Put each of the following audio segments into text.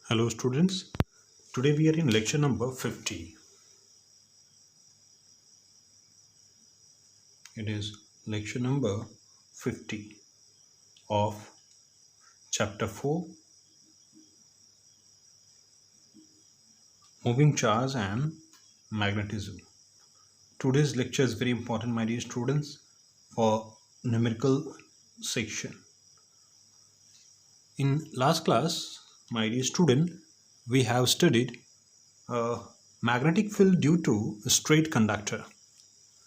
Hello students, today we are in lecture number 50. It is lecture number 50 of chapter 4, moving charge and magnetism. Today's lecture is very important, my dear students, for numerical section. In last class, my dear student, we have studied a magnetic field due to a straight conductor,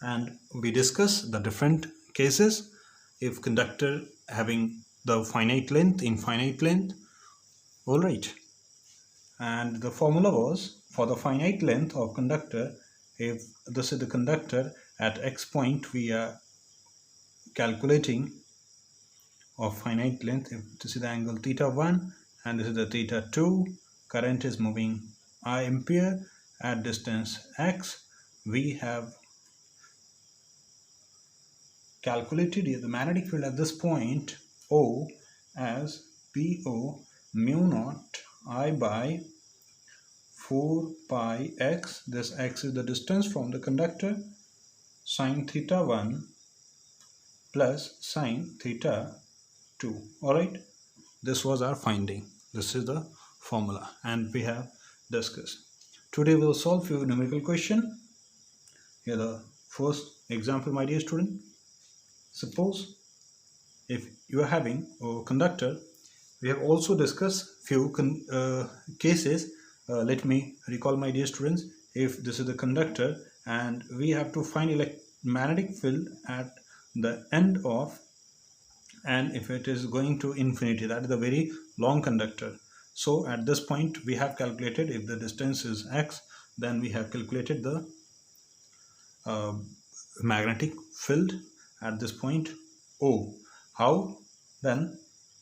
and we discuss the different cases if conductor having the finite length, infinite length. All right, and the formula was for the finite length of conductor, if this is the conductor at x point, we are calculating of finite length. If this is the angle theta 1 and this is the theta 2, current is moving I ampere at distance x. We have calculated the magnetic field at this point O as PO mu naught I by 4 pi x. This x is the distance from the conductor, sine theta 1 plus sine theta 2. Alright, this was our finding. This is the formula and we have discussed. Today we will solve few numerical question. Here the first example, my dear student. Suppose if you are having a conductor, we have also discussed few cases. Let me recall, my dear students. If this is the conductor and we have to find magnetic field at the end of, and if it is going to infinity, that is a very long conductor. So at this point we have calculated, if the distance is x, then we have calculated the magnetic field at this point O. How? Then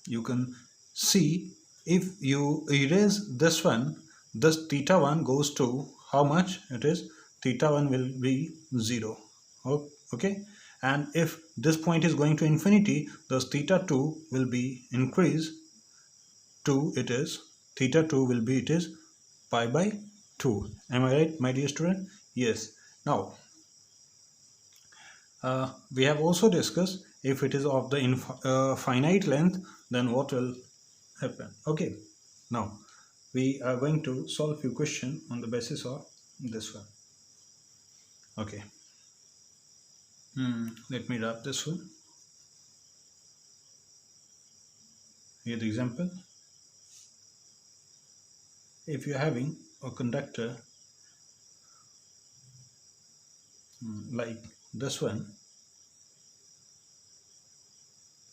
you can see, if you erase this one, this theta 1 goes to how much? It is theta 1 will be 0. Okay, and if this point is going to infinity, thus theta 2 will be increased to, it is theta 2 will be, it is pi by 2. Am I right, my dear student? Yes. Now we have also discussed, if it is of the finite length, then what will happen. Okay, now we are going to solve a few questions on the basis of this one. Okay, let me wrap this one. Here the example. If you are having a conductor like this one,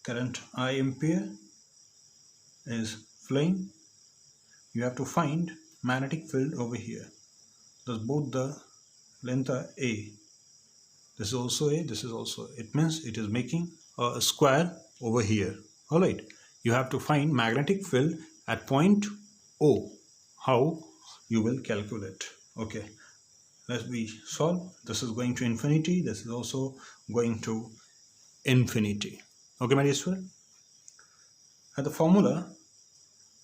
current I ampere is flowing, you have to find magnetic field over here. Thus both the length are A. This is also A, this is also A. It means it is making a square over here. Alright, you have to find magnetic field at point O. How you will calculate? Okay, let's be solve. This is going to infinity, this is also going to infinity. Okay, my dear student. And the formula,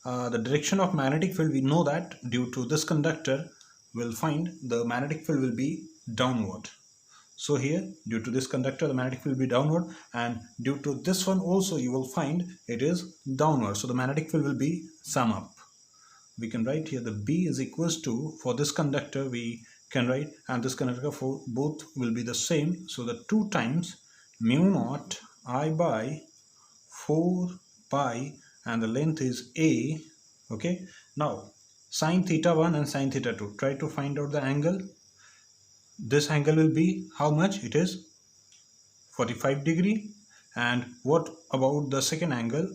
the direction of magnetic field, we know that due to this conductor, we'll find the magnetic field will be downward. So here, due to this conductor, the magnetic field will be downward, and due to this one also, you will find it is downward. So the magnetic field will be sum up. We can write here the B is equals to, for this conductor we can write, and this conductor for both will be the same. So the 2 times mu naught I by 4 pi, and the length is A. Okay, now sine theta 1 and sine theta 2, try to find out the angle. This angle will be how much? It is 45 degree. And what about the second angle?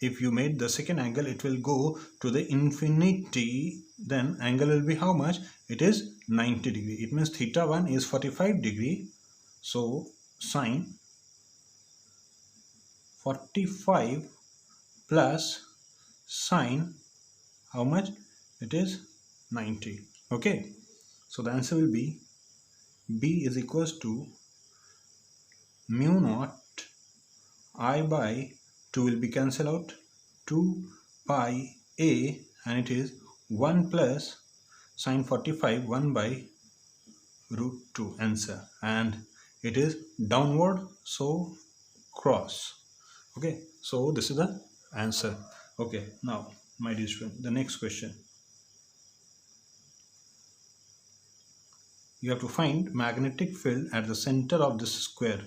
If you made the second angle, it will go to the infinity, then angle will be how much? It is 90 degree. It means theta 1 is 45 degree. So sine 45 plus sine how much? It is 90. Okay, so the answer will be B is equals to mu naught I by 2 will be cancelled out, 2 pi A, and it is 1 plus sine 45 1 by root 2 answer, and it is downward, so cross. Okay, so this is the answer. Okay, now my dear student, the next question, you have to find magnetic field at the center of this square.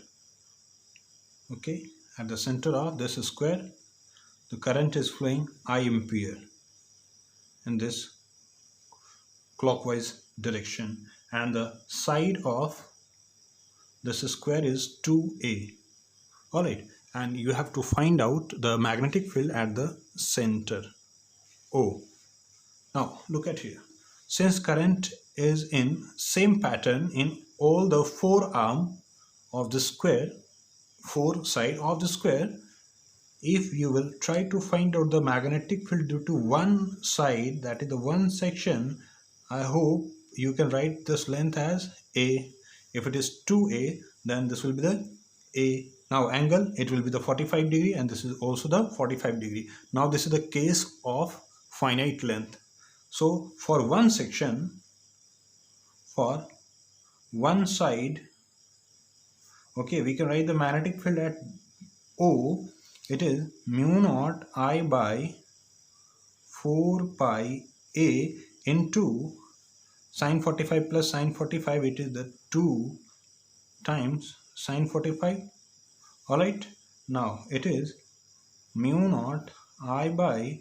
Okay, at the center of this square the current is flowing I ampere in this clockwise direction, and the side of this square is 2a. Alright, and you have to find out the magnetic field at the center O. Now look at here, since current is in same pattern in all the four arm of the square, four side of the square, if you will try to find out the magnetic field due to one side, that is the one section, I hope you can write this length as A. If it is 2A, then this will be the A. Now angle, it will be the 45 degree, and this is also the 45 degree. Now this is the case of finite length. So for one section, for one side, okay, we can write the magnetic field at O. It is mu naught I by 4 pi A into sine 45 plus sine 45. It is the 2 times sine 45. Alright, now it is mu naught I by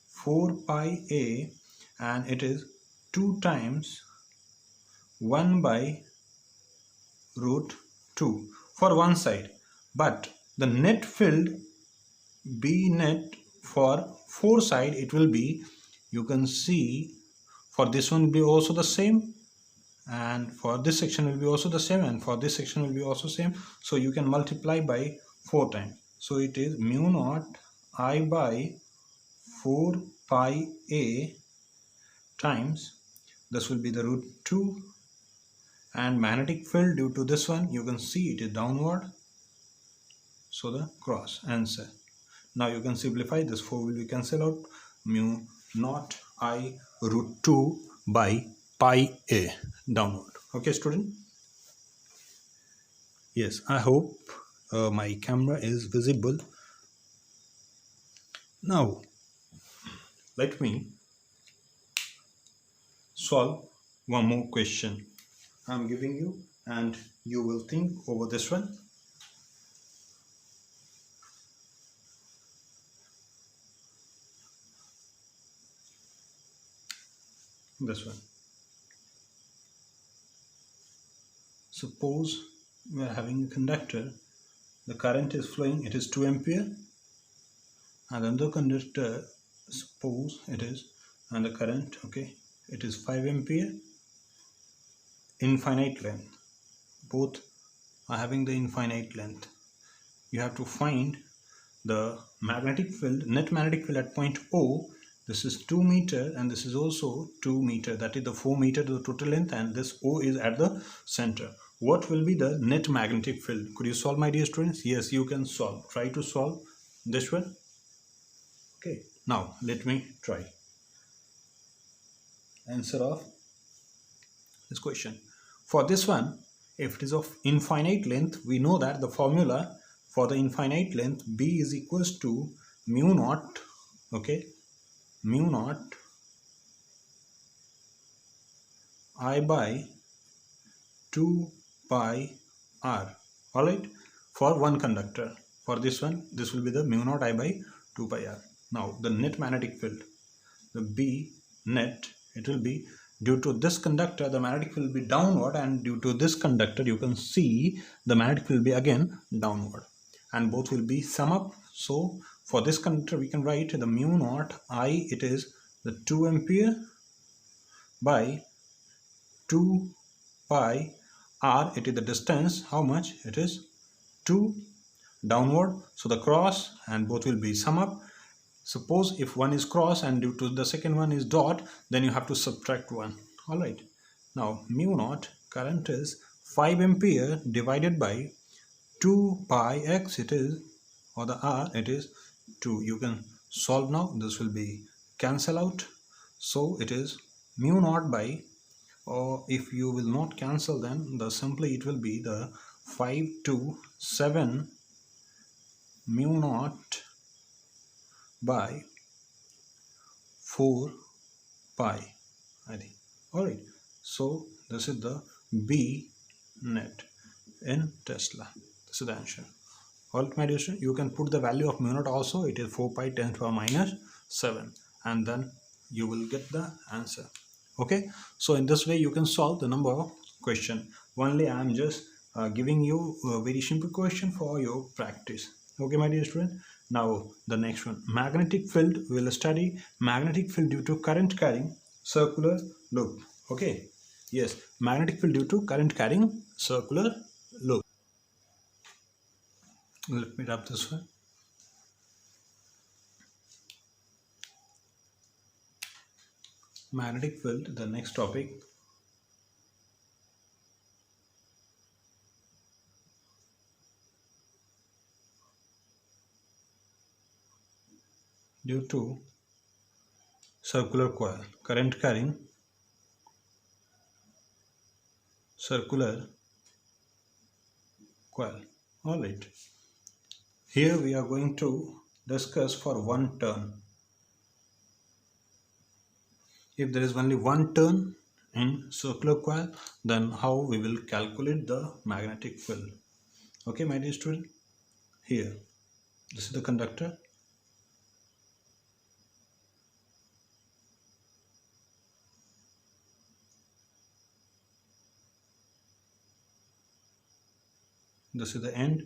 4 pi A, and it is 2 times 1 by root 2 for one side. But the net field B net for four side, it will be, you can see, for this one will be also the same, and for this section will be also the same, and for this section will be also same. So you can multiply by 4 times. So it is mu naught I by 4 pi A times, this will be the root 2, and magnetic field due to this one, you can see it is downward, so the cross answer. Now you can simplify this, 4 will be cancelled out, mu naught I root 2 by pi A downward. Okay student, yes, I hope my camera is visible. Now let me solve one more question I am giving you, and you will think over this one. This one. Suppose we are having a conductor, the current is flowing, it is 2 ampere, and another conductor, suppose it is, and the current, okay, it is 5 ampere, infinite length. Both are having the infinite length. You have to find the magnetic field, net magnetic field at point O. This is 2 meter, and this is also 2 meter, that is the 4 meter to the total length, and this O is at the center. What will be the net magnetic field? Could you solve, my dear students? Yes, you can solve. Try to solve this one. Okay, now let me try. Answer of this question. For this one, if it is of infinite length, we know that the formula for the infinite length, B is equals to mu naught, okay, mu naught I by 2 pi r. Alright, for one conductor. For this one, this will be the mu naught I by 2 pi r. Now the net magnetic field, the B net, it will be, due to this conductor the magnetic field will be downward, and due to this conductor you can see the magnetic field will be again downward, and both will be sum up. So for this conductor we can write the mu naught I, it is the 2 ampere by 2 pi r, it is the distance, how much? It is 2 downward, so the cross, and both will be sum up. Suppose if one is cross and due to the second one is dot, then you have to subtract 1. Alright, now mu naught current is 5 ampere divided by 2 pi x, it is, or the r, it is 2. You can solve now. This will be cancel out, so it is mu naught by, or if you will not cancel, then simply it will be the 5 to 7 mu naught by 4 pi, I think. Alright, so this is the B net in Tesla. This is the answer. Alright, my dear student, you can put the value of mu naught also. It is 4 pi 10 to the power minus 7, and then you will get the answer. Okay, so in this way you can solve the number of question. Only I am just giving you a very simple question for your practice. Okay, my dear student. Now the next one, magnetic field. We will study magnetic field due to current carrying circular loop. Okay, yes, magnetic field due to current carrying circular loop. Let me wrap this one. Magnetic field, the next topic. Due to circular coil, current carrying circular coil. Alright, here we are going to discuss for one turn. If there is only one turn in circular coil, then how we will calculate the magnetic field. Okay, my dear student, here this is the conductor. This is the end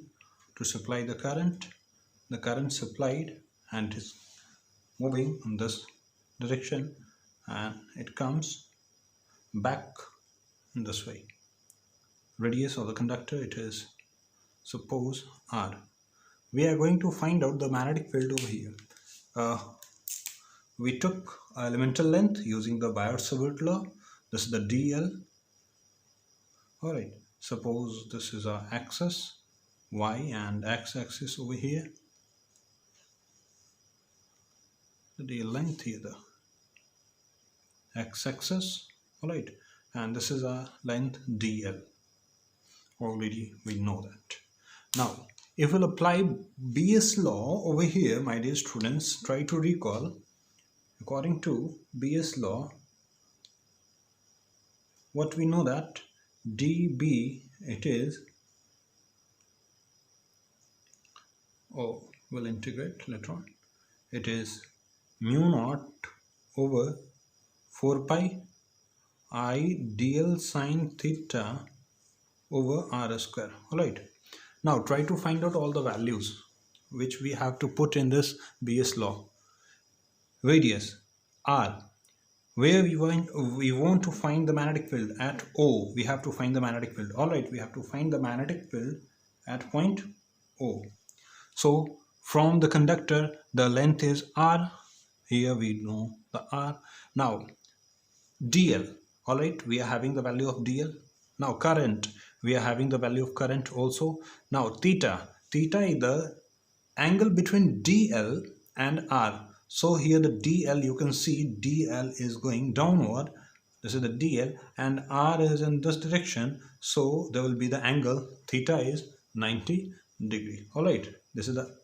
to supply the current. The current supplied and is moving in this direction, and it comes back in this way. Radius of the conductor, it is suppose R. We are going to find out the magnetic field over here. We took elemental length using the Biot-Savart law. This is the dl. Alright, suppose this is our axis y and x-axis over here. The dl length here, the x-axis. Alright, and this is our length dl. Already we know that. Now if we'll apply BS law over here, my dear students, try to recall. According to BS law, what we know that dB, it is, we'll integrate later on, it is mu naught over 4 pi I dl sine theta over r square. Alright, now try to find out all the values which we have to put in this BS law. Radius r, where we want to find the magnetic field at O, we have to find the magnetic field. Alright, we have to find the magnetic field at point O. So from the conductor, the length is r. Here we know the r. Now dl, alright, we are having the value of dl. Now current, we are having the value of current also. Now theta is the angle between dl and r. So here the dl, you can see dl is going downward. This is the dl, and r is in this direction. So there will be the angle theta is 90 degree. Alright, this is the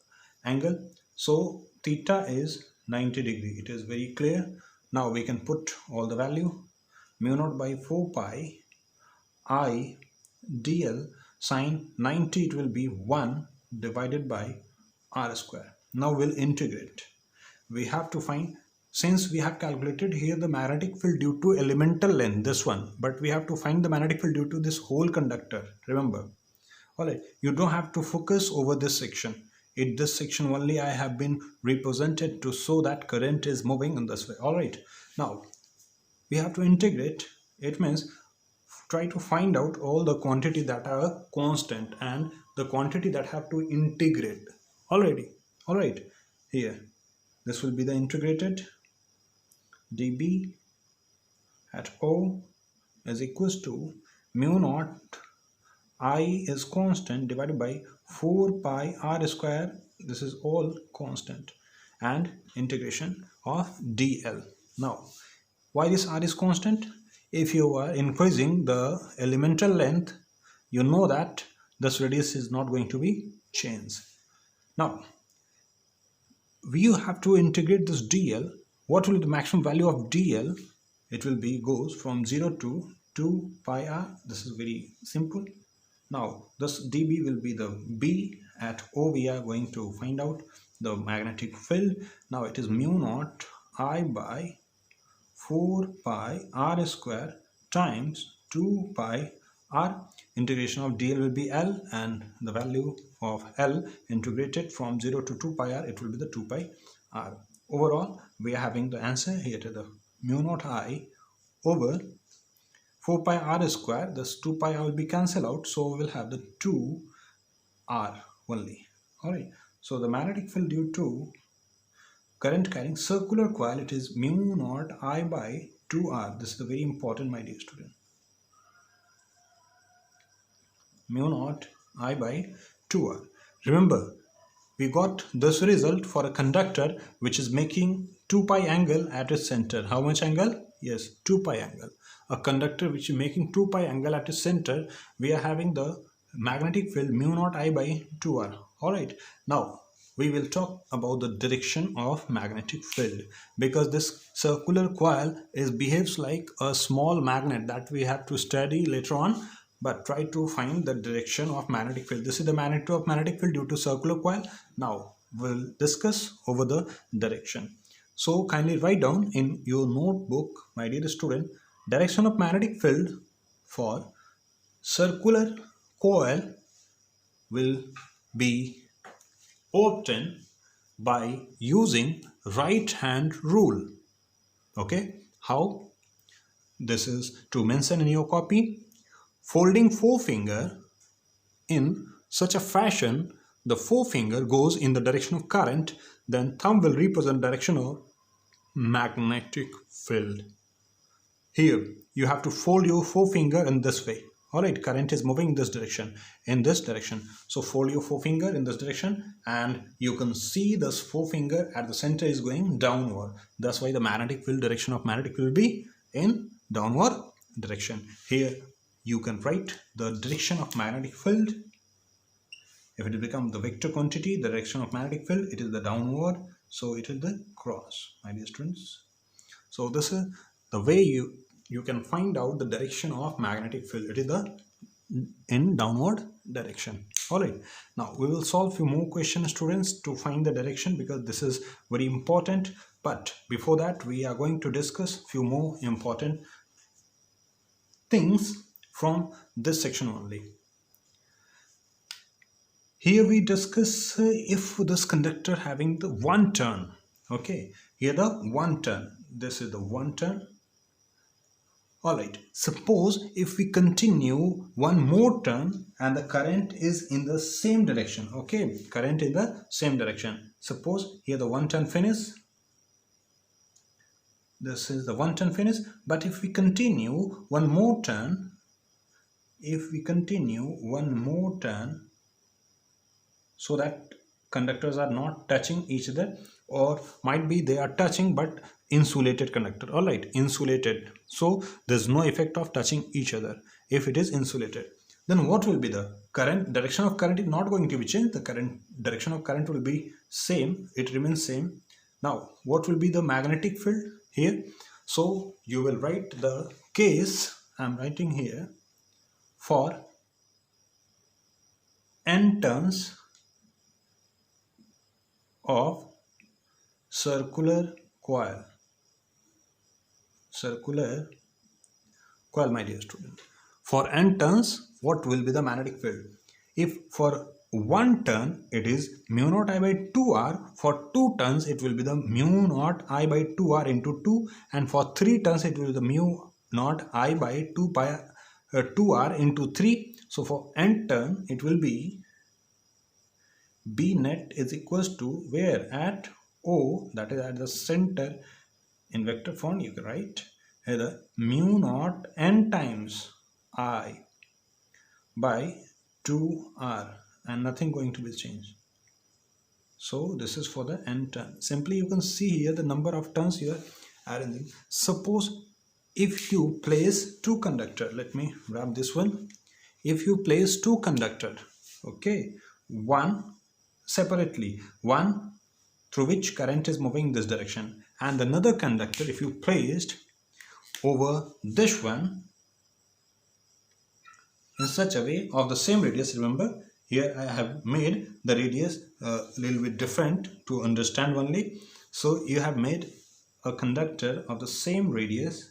angle. So theta is 90 degree. It is very clear. Now we can put all the value. Mu naught by 4 pi I dl sine 90, it will be 1 divided by r square. Now we'll integrate. We have to find, since we have calculated here the magnetic field due to elemental length, this one, but we have to find the magnetic field due to this whole conductor, remember. Alright, you don't have to focus over this section. In this section only I have been represented to show that current is moving in this way. Alright, now we have to integrate. It means try to find out all the quantity that are constant and the quantity that have to integrate already. Alright, here this will be the integrated. dB at O is equals to mu naught I is constant divided by 4 pi r square. This is all constant, and integration of dl. Now, why this r is constant? If you are increasing the elemental length, you know that this radius is not going to be changed. Now, we have to integrate this dl. What will be the maximum value of dl? It will be goes from 0 to 2 pi r. This is very simple. Now this dB will be the B. At O we are going to find out the magnetic field. Now it is mu naught I by 4 pi r square times 2 pi r. Integration of dl will be L, and the value of L integrated from 0 to 2 pi r, it will be the 2 pi r. Overall, we are having the answer here to the mu naught I over 4 pi r square. This 2 pi r will be cancelled out, so we will have the 2 r only. Alright, so the magnetic field due to current carrying circular coil, it is mu naught I by 2r. This is very important, my dear student. Mu naught I by 2r. Remember, we got this result for a conductor which is making 2 pi angle at its center. How much angle? Yes, 2 pi angle. A conductor which is making 2 pi angle at its center, we are having the magnetic field mu naught I by 2r. Alright, now we will talk about the direction of magnetic field, because this circular coil behaves like a small magnet that we have to study later on. But try to find the direction of magnetic field. This is the magnitude of magnetic field due to circular coil. Now we'll discuss over the direction. So kindly write down in your notebook, my dear student, direction of magnetic field for circular coil will be obtained by using right hand rule. Okay, how? This is to mention in your copy. Folding forefinger in such a fashion, the forefinger goes in the direction of current, then thumb will represent direction of magnetic field. Here you have to fold your forefinger in this way. Alright, current is moving in this direction, So fold your forefinger in this direction, and you can see this forefinger at the center is going downward. That's why the magnetic field direction of magnetic field will be in downward direction. Here you can write the direction of magnetic field. If it becomes the vector quantity, the direction of magnetic field, it is the downward, so it is the cross, my dear students. So this is the way you can find out the direction of magnetic field. It is the in downward direction. Alright, now we will solve few more questions, students, to find the direction, because this is very important. But before that, we are going to discuss few more important things from this section only. Here we discuss if this conductor having the one turn. Okay, here the one turn. This is the one turn. Alright, suppose if we continue one more turn and the current is in the same direction. Okay, current in the same direction. Suppose here the one turn finish. This is the one turn finish. But if we continue one more turn, so that conductors are not touching each other, or might be they are touching but insulated conductor. Alright, insulated, so there's no effect of touching each other if it is insulated. Then what will be the current? Direction of current is not going to be changed. The current direction of current will be same, it remains same. Now what will be the magnetic field here? So you will write the case I'm writing here for n turns of circular coil, my dear student. For n turns, what will be the magnetic field? If for one turn it is mu naught I by 2r, for 2 turns it will be the mu naught I by 2r into 2, and for 3 turns it will be the mu naught I by 2r into 3. So for n turn it will be B net is equals to where? At O, that is at the center. In vector form you can write the mu naught n times I by 2r, and nothing going to be changed. So this is for the n turn. Simply you can see here the number of turns you are arranging. Suppose if you place two conductor, let me grab this one. If you place two conductor, okay, one separately, one through which current is moving in this direction, and another conductor if you placed over this one in such a way of the same radius. Remember, here I have made the radius a little bit different to understand only. So you have made a conductor of the same radius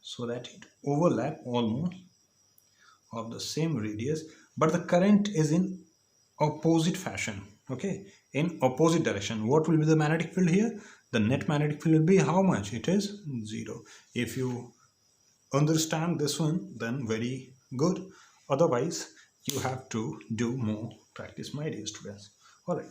so that it overlap almost of the same radius, but the current is in opposite fashion, okay, in opposite direction. What will be the magnetic field here? The net magnetic field will be how much? It is 0. If you understand this one, then very good. Otherwise you have to do more practice, my dear students. All right,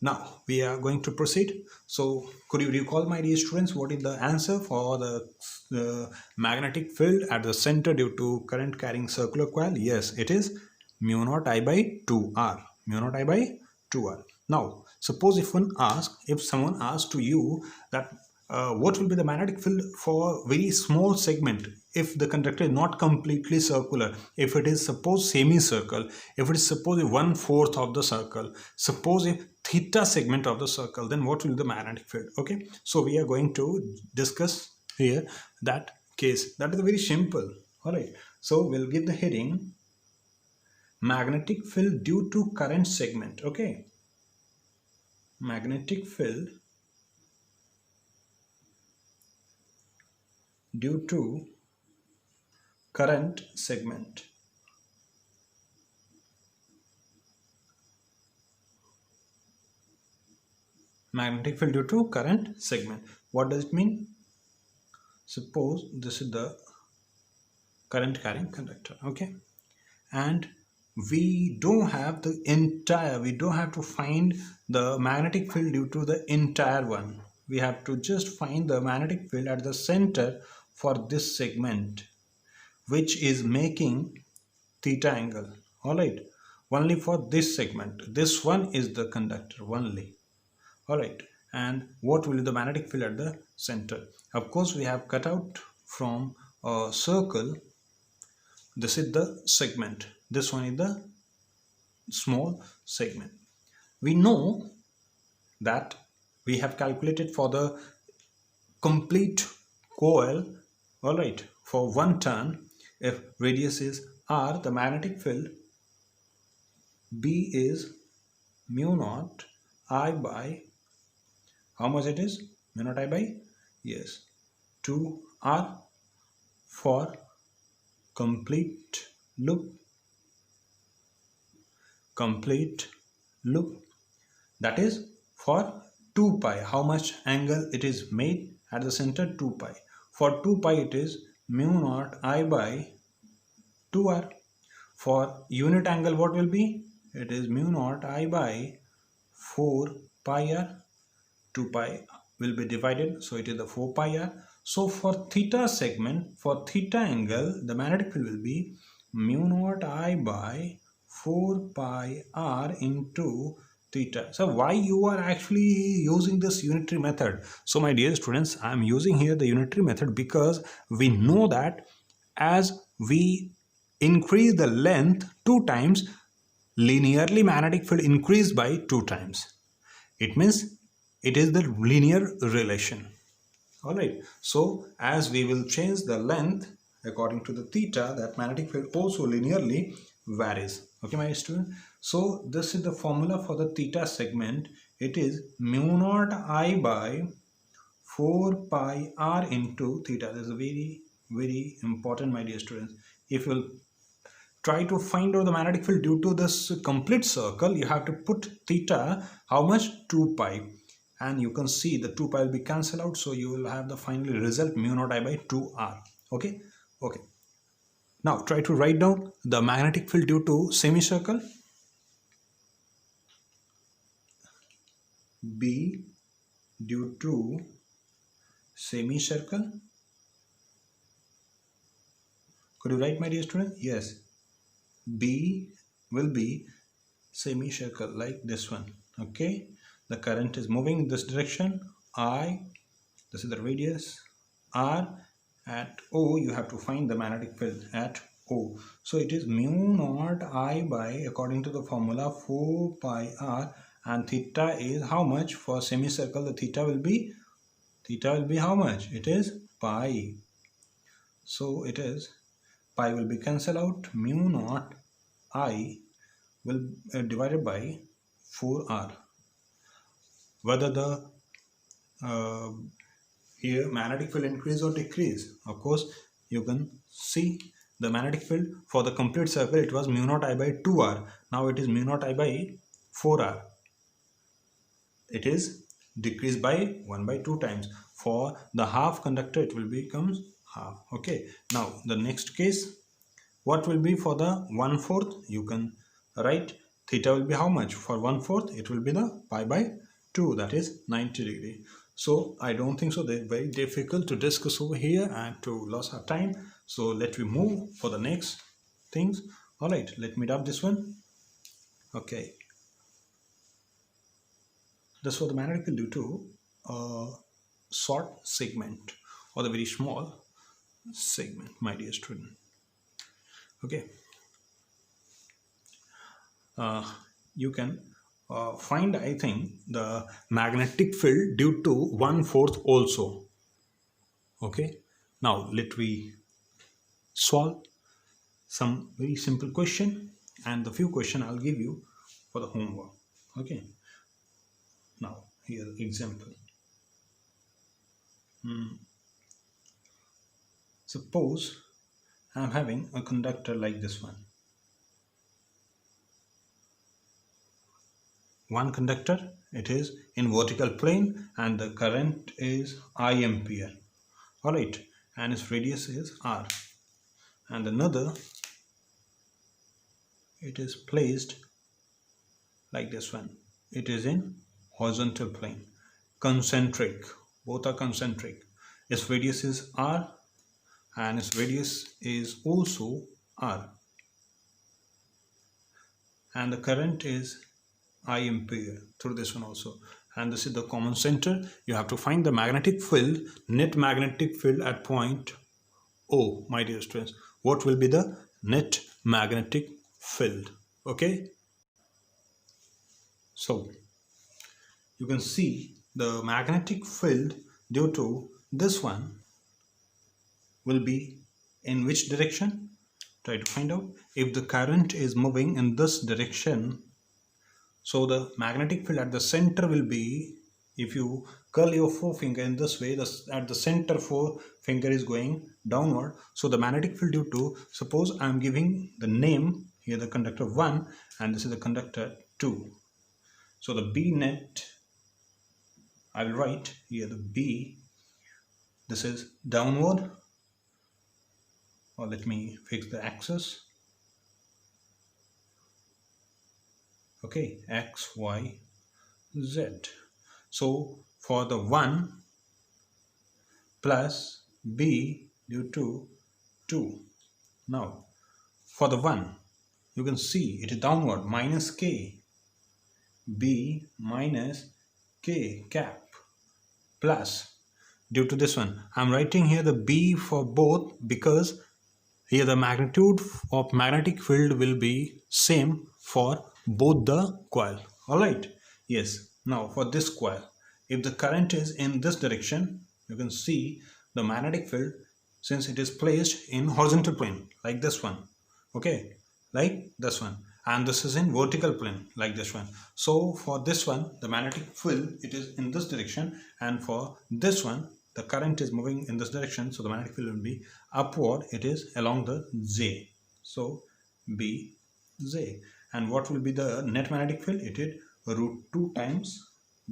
now we are going to proceed. So could you recall, my dear students, what is the answer for the magnetic field at the center due to current carrying circular coil? Yes, it is mu naught I by 2r. Mu naught I by 2r. Now suppose if someone asks to you that what will be the magnetic field for very small segment if the conductor is not completely circular, if it is suppose semicircle, if it is suppose 1/4 of the circle, suppose a theta segment of the circle, then what will be the magnetic field? Okay, so we are going to discuss here that case. That is very simple. All right, so we'll give the heading magnetic field due to current segment. Okay, magnetic field due to current segment. Magnetic field due to current segment. What does it mean? Suppose this is the current carrying conductor, okay, and we don't have to find the magnetic field due to the entire one. We have to just find the magnetic field at the center for this segment, which is making theta angle. All right, only for this segment. This one is the conductor only. All right, and what will be the magnetic field at the center? Of course, we have cut out from a circle. This is the segment. This one is the small segment. We know that we have calculated for the complete coil. All right, for one turn, if radius is r, the magnetic field B is mu naught I by, how much it is? Mu naught I by, yes, 2r for complete loop. That is for 2 pi. How much angle it is made at the center? 2 pi. For 2 pi it is mu naught I by 2r. For unit angle what will be? It is mu naught I by 4 pi r. 2 pi will be divided, so it is the 4 pi r. So for theta segment, for theta angle, the magnetic field will be mu naught I by 4 pi r into theta. So why you are actually using this unitary method? So my dear students, I am using here the unitary method because we know that as we increase the length 2 times, linearly magnetic field increased by 2 times. It means it is the linear relation. All right, so as we will change the length according to the theta, that magnetic field also linearly varies. Okay, my student. So this is the formula for the theta segment. It is mu naught I by 4 pi r into theta. This is very, very important, my dear students. If you will try to find out the magnetic field due to this complete circle, you have to put theta, how much? 2 pi. And you can see the 2 pi will be cancelled out, so you will have the final result mu naught I by 2r. Okay, okay. Now try to write down the magnetic field due to semicircle. B due to semicircle. Could you write, my dear student? Yes. B will be semicircle like this one. Okay, the current is moving in this direction, I, this is the radius, R. At O you have to find the magnetic field at O. So it is mu naught I by, according to the formula, 4 pi R, and theta is how much? For semicircle the theta will be how much? It is pi. So it is pi will be cancelled out, mu naught I will divided by 4R. Whether the uh, here magnetic field increase or decrease, of course you can see the magnetic field for the complete circle it was mu naught I by 2R. Now it is mu naught I by 4R. It is decreased by 1 by 2 times. For the half conductor it will becomes half. Okay, now the next case, what will be for the 1/4? You can write theta will be how much? For 1/4 it will be the pi by 2, that is 90 degree. So I don't think so they're very difficult to discuss over here and to lose our time. So let me move for the next things. All right, let me dub this one. Okay, this was the magnetic field due to a short segment or the very small segment, my dear student. Okay, you can find, I think, the magnetic field due to 1/4 also. Okay, now let me solve some very simple question, and the few question I'll give you for the homework. Okay, now here example. Suppose I'm having a conductor like this one conductor, it is in vertical plane and the current is I ampere. All right, and its radius is R. And another, it is placed like this one, it is in horizontal plane, concentric, both are concentric. Its radius is R and its radius is also R, and the current is I ampere through this one also, and this is the common center. You have to find the magnetic field, net magnetic field at point O, my dear students. What will be the net magnetic field? Okay, so you can see the magnetic field due to this one will be in which direction? Try to find out. If the current is moving in this direction, so the magnetic field at the center will be, if you curl your forefinger in this way, at the center forefinger is going downward. So the magnetic field due to, suppose I am giving the name here, the conductor 1, and this is the conductor 2. So the B net, I will write here the B, this is downward, or let me fix the axis. Okay, X, Y, Z. So for the 1 plus B due to 2. Now for the 1, you can see it is downward, minus K, B minus K cap, plus due to this one. I'm writing here the B for both because here the magnitude of magnetic field will be same for both the coil. All right, yes. Now for this coil, if the current is in this direction, you can see the magnetic field, since it is placed in horizontal plane like this one, okay, like this one, and this is in vertical plane like this one. So for this one the magnetic field, it is in this direction, and for this one the current is moving in this direction, so the magnetic field will be upward, it is along the J. So B, J. And what will be the net magnetic field? It is root 2 times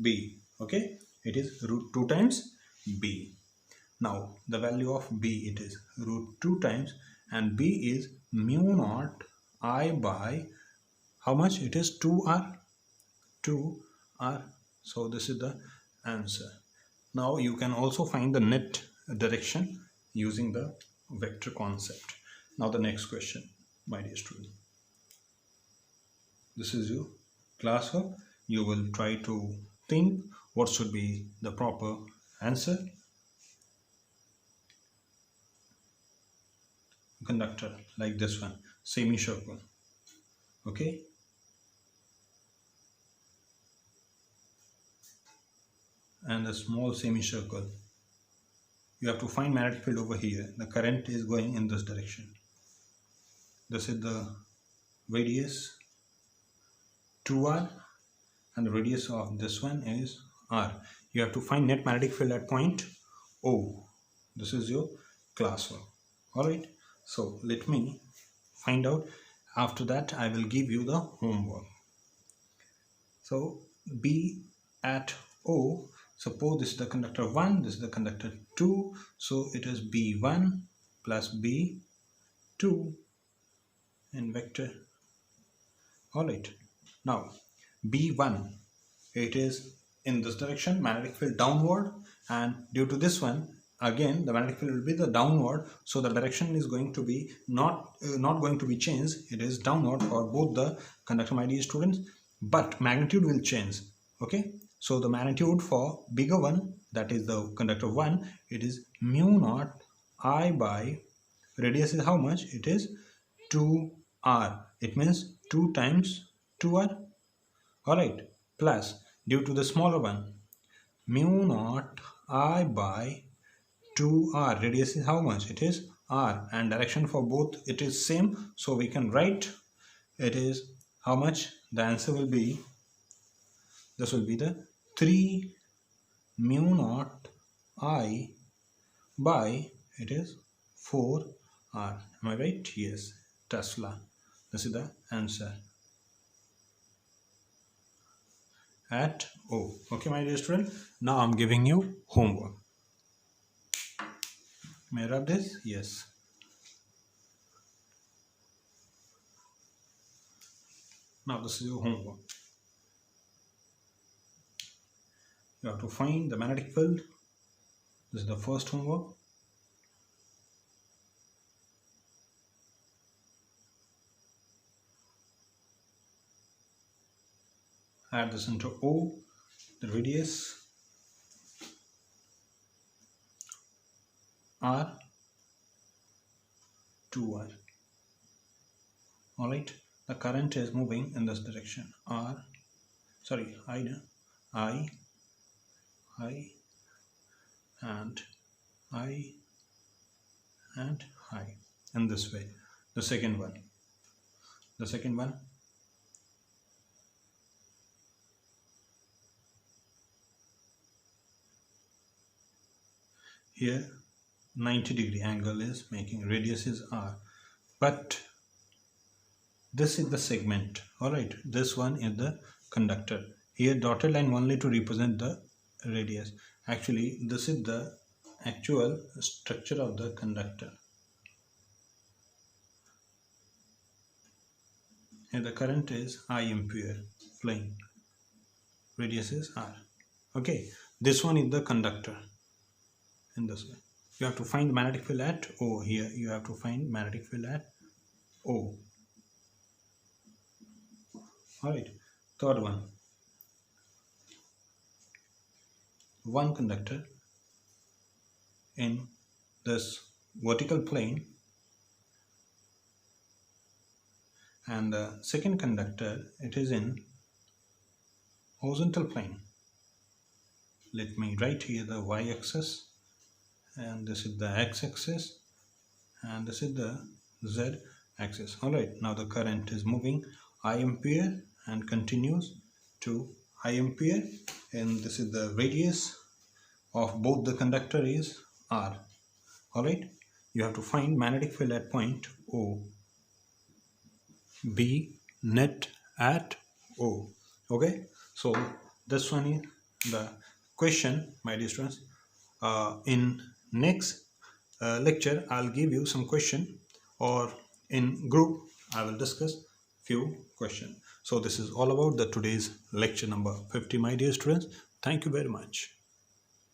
B. Okay, it is root 2 times B. Now the value of B, it is root 2 times, and B is mu naught I by how much? It is 2R. 2R. So this is the answer. Now you can also find the net direction using the vector concept. Now the next question, my dear student. This is your classwork. you will try to think what should be the proper answer. Conductor like this one, semicircle. Okay, and a small semicircle. You have to find magnetic field over here. The current is going in this direction. This is the radius 2r, and the radius of this one is r. You have to find net magnetic field at point O. This is your classwork. Alright, so let me find out. After that I will give you the homework. So B at O, suppose this is the conductor 1, this is the conductor 2, so it is B1 plus B2 in vector. Alright, now B1, it is in this direction, magnetic field downward, and due to this one again the magnetic field will be the downward, so the direction is going to be not going to be changed. It is downward for both the conductor, my dear students, but magnitude will change. Okay, so the magnitude for bigger one, that is the conductor 1, it is mu naught I by radius is how much? It is 2r. It means 2 times 2r. Alright, plus due to the smaller one, mu naught I by 2r, radius is how much? It is r, and direction for both it is same, so we can write it is how much? The answer will be, this will be the 3 mu naught I by, it is 4r. Am I right? Yes, Tesla. This is the answer at O. Okay, my dear student, now I'm giving you homework. May I rub this? Yes. Now this is your homework. You have to find the magnetic field. This is the first homework. Add this into O, the radius R, 2r. Alright, the current is moving in this direction. I and I in this way. The second one here 90-degree angle is making, radius is r, but this is the segment. Alright, this one is the conductor. Here dotted line only to represent the radius. Actually this is the actual structure of the conductor. Here the current is I ampere flowing, radius is r. Okay, this one is the conductor in this way. You have to find magnetic field at O. Here you have to find magnetic field at O. Alright, third one conductor in this vertical plane, and the second conductor, it is in horizontal plane. Let me write here the y-axis, and this is the x-axis, and this is the z-axis. Alright, now the current is moving I ampere and continues to I ampere, and this is the radius of both the conductor is r. Alright, you have to find magnetic field at point O. B net at O. Okay, so this one is the question, my dear students. In next lecture I'll give you some question, or in group I will discuss few questions. So this is all about the today's lecture number 50, my dear students. Thank you very much.